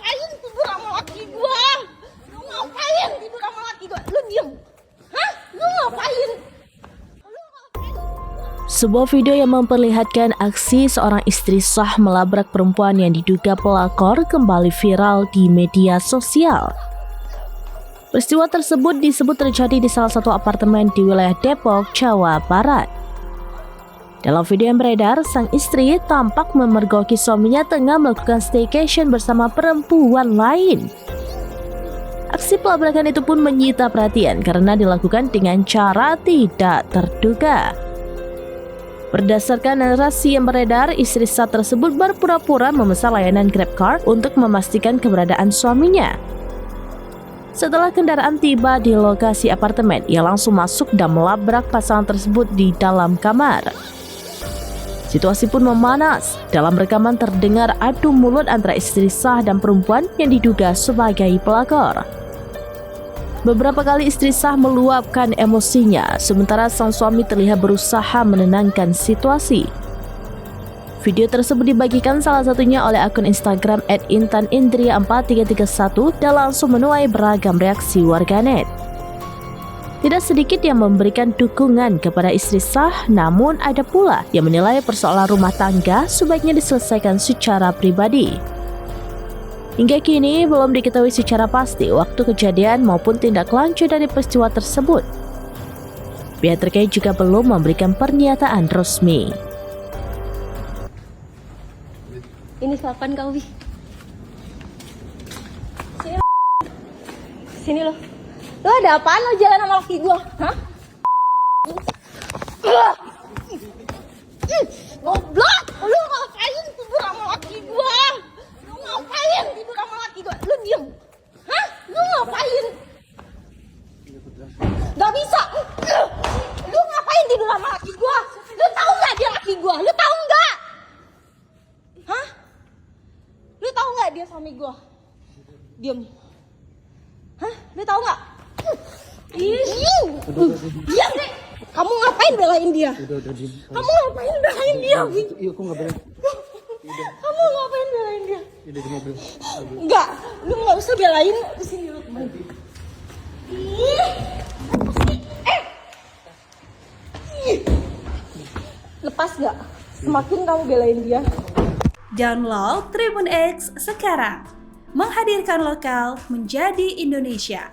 ngapain tidur sama laki gua? Lu ngapain tidur sama laki gua? Lu diem. Hah? Lu ngapain? Sebuah video yang memperlihatkan aksi seorang istri sah melabrak perempuan yang diduga pelakor kembali viral di media sosial. Peristiwa tersebut disebut terjadi di salah satu apartemen di wilayah Depok, Jawa Barat. Dalam video yang beredar, sang istri tampak memergoki suaminya tengah melakukan staycation bersama perempuan lain. Aksi pelabrakan itu pun menyita perhatian karena dilakukan dengan cara tidak terduga. Berdasarkan narasi yang beredar, istri sah tersebut berpura-pura memesan layanan GrabCar untuk memastikan keberadaan suaminya. Setelah kendaraan tiba di lokasi apartemen, ia langsung masuk dan melabrak pasangan tersebut di dalam kamar. Situasi pun memanas. Dalam rekaman terdengar adu mulut antara istri sah dan perempuan yang diduga sebagai pelakor. Beberapa kali istri sah meluapkan emosinya, sementara sang suami terlihat berusaha menenangkan situasi. Video tersebut dibagikan salah satunya oleh akun Instagram @intanindria4331 dan langsung menuai beragam reaksi warganet. Tidak sedikit yang memberikan dukungan kepada istri sah, namun ada pula yang menilai persoalan rumah tangga sebaiknya diselesaikan secara pribadi. Hingga kini belum diketahui secara pasti waktu kejadian maupun tindak lanjut dari peristiwa tersebut. Pihak terkait juga belum memberikan pernyataan resmi. Ini silakan kau, Wi. Sini lo. Lo ada apaan lo jalan sama laki gua? Hah? Goblok! Lu ngapain tidur sama laki gua? Lu ngapain tidur sama laki gua? Lu diem. Hah? Lu ngapain? Gak bisa. Lu ngapain tidur sama laki gua? Lu tahu nggak dia laki gua? Lu tahu nggak? Hah? Lu tahu nggak dia suami gua? Diem. Hah? Lu tahu nggak? Diam deh. Kamu ngapain belain dia? Kamu ngapain belain dia? Iya, aku nggak belain. Kamu ngapain belain dia? Enggak, lu nggak usah belain. Kesini lu. Lepas nggak? Semakin kamu belain dia. Download Tribun X sekarang. Menghadirkan lokal menjadi Indonesia.